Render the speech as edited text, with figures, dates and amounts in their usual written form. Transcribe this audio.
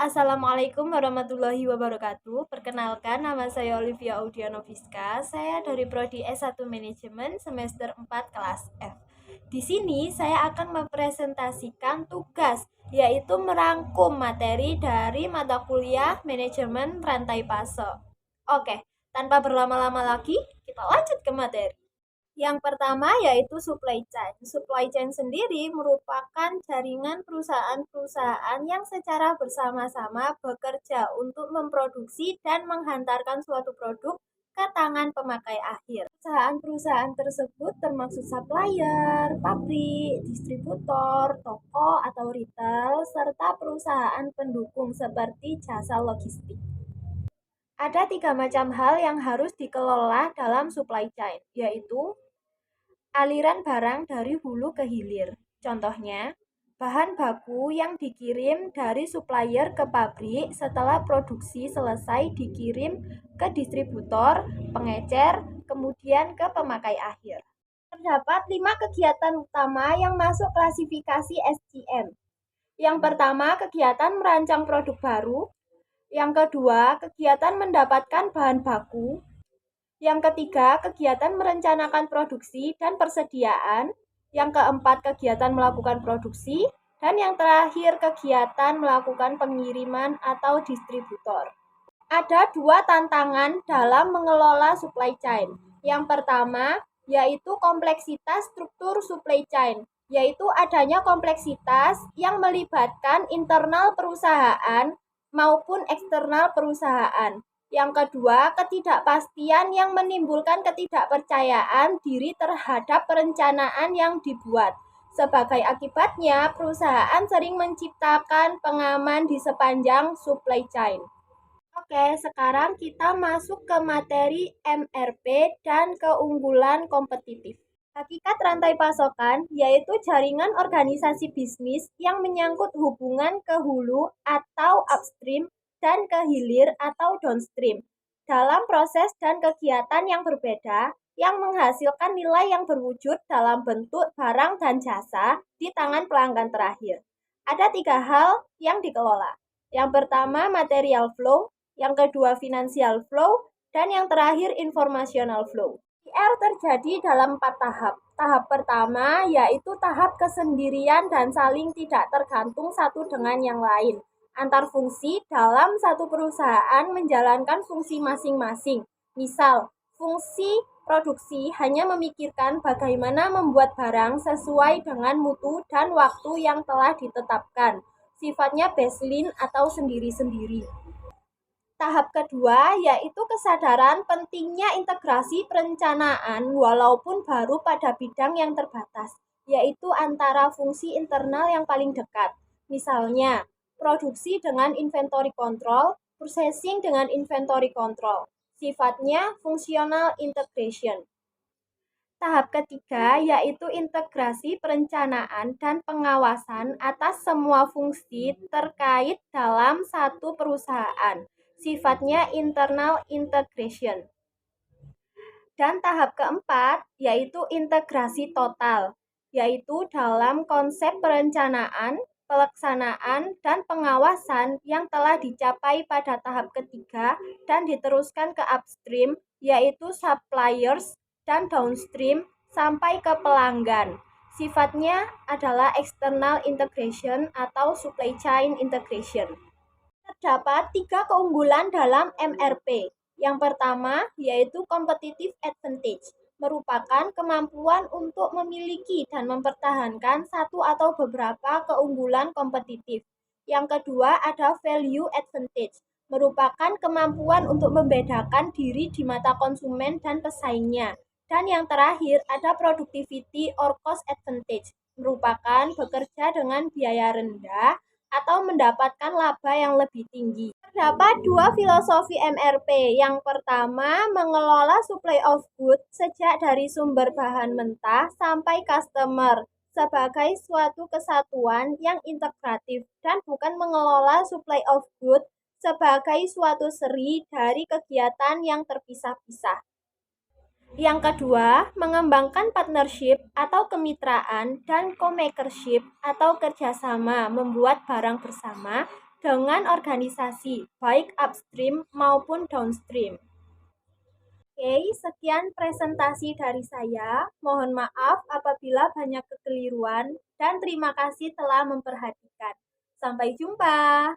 Assalamualaikum warahmatullahi wabarakatuh. Perkenalkan, nama saya Olivia Audianoviska. Saya dari Prodi S1 Manajemen semester 4 kelas F. Di sini saya akan mempresentasikan tugas, yaitu merangkum materi dari mata kuliah Manajemen Rantai Pasok. Oke, tanpa berlama-lama lagi, kita lanjut ke materi. Yang pertama yaitu supply chain. Supply chain sendiri merupakan jaringan perusahaan-perusahaan yang secara bersama-sama bekerja untuk memproduksi dan menghantarkan suatu produk ke tangan pemakai akhir. Perusahaan-perusahaan tersebut termasuk supplier, pabrik, distributor, toko atau retail, serta perusahaan pendukung seperti jasa logistik. Ada 3 macam hal yang harus dikelola dalam supply chain, yaitu aliran barang dari hulu ke hilir. Contohnya, bahan baku yang dikirim dari supplier ke pabrik setelah produksi selesai dikirim ke distributor, pengecer, kemudian ke pemakai akhir. Terdapat 5 kegiatan utama yang masuk klasifikasi SCM. Yang pertama, kegiatan merancang produk baru. Yang kedua, kegiatan mendapatkan bahan baku. Yang ketiga, kegiatan merencanakan produksi dan persediaan. Yang keempat, kegiatan melakukan produksi. Dan yang terakhir, kegiatan melakukan pengiriman atau distributor. Ada 2 tantangan dalam mengelola supply chain. Yang pertama, yaitu kompleksitas struktur supply chain, yaitu adanya kompleksitas yang melibatkan internal perusahaan maupun eksternal perusahaan. Yang kedua, ketidakpastian yang menimbulkan ketidakpercayaan diri terhadap perencanaan yang dibuat. Sebagai akibatnya, perusahaan sering menciptakan pengaman di sepanjang supply chain. Oke, sekarang kita masuk ke materi MRP dan keunggulan kompetitif. Hakikat rantai pasokan yaitu jaringan organisasi bisnis yang menyangkut hubungan ke hulu atau upstream dan ke hilir atau downstream dalam proses dan kegiatan yang berbeda yang menghasilkan nilai yang berwujud dalam bentuk barang dan jasa di tangan pelanggan terakhir. Ada 3 hal yang dikelola. Yang pertama, material flow, yang kedua, financial flow, dan yang terakhir, informational flow. IR terjadi dalam 4 tahap. Tahap pertama yaitu tahap kesendirian dan saling tidak tergantung satu dengan yang lain. Antar fungsi dalam satu perusahaan menjalankan fungsi masing-masing. Misal, fungsi produksi hanya memikirkan bagaimana membuat barang sesuai dengan mutu dan waktu yang telah ditetapkan. Sifatnya baseline atau sendiri-sendiri. Tahap kedua yaitu kesadaran pentingnya integrasi perencanaan walaupun baru pada bidang yang terbatas, yaitu antara fungsi internal yang paling dekat. Misalnya, produksi dengan inventory control, processing dengan inventory control. Sifatnya functional integration. Tahap ketiga yaitu integrasi perencanaan dan pengawasan atas semua fungsi terkait dalam satu perusahaan. Sifatnya internal integration. Dan tahap keempat yaitu integrasi total, yaitu dalam konsep perencanaan, pelaksanaan, dan pengawasan yang telah dicapai pada tahap ketiga dan diteruskan ke upstream, yaitu suppliers, dan downstream sampai ke pelanggan. Sifatnya adalah external integration atau supply chain integration. Terdapat 3 keunggulan dalam MRP. Yang pertama yaitu competitive advantage, merupakan kemampuan untuk memiliki dan mempertahankan satu atau beberapa keunggulan kompetitif. Yang kedua ada value advantage, merupakan kemampuan untuk membedakan diri di mata konsumen dan pesaingnya. Dan yang terakhir ada productivity or cost advantage, merupakan bekerja dengan biaya rendah atau mendapatkan laba yang lebih tinggi. Terdapat 2 filosofi MRP. Yang pertama, mengelola supply of goods sejak dari sumber bahan mentah sampai customer sebagai suatu kesatuan yang integratif dan bukan mengelola supply of goods sebagai suatu seri dari kegiatan yang terpisah-pisah. Yang kedua, mengembangkan partnership atau kemitraan dan co-makership atau kerjasama membuat barang bersama dengan organisasi, baik upstream maupun downstream. Oke, sekian presentasi dari saya. Mohon maaf apabila banyak kekeliruan dan terima kasih telah memperhatikan. Sampai jumpa.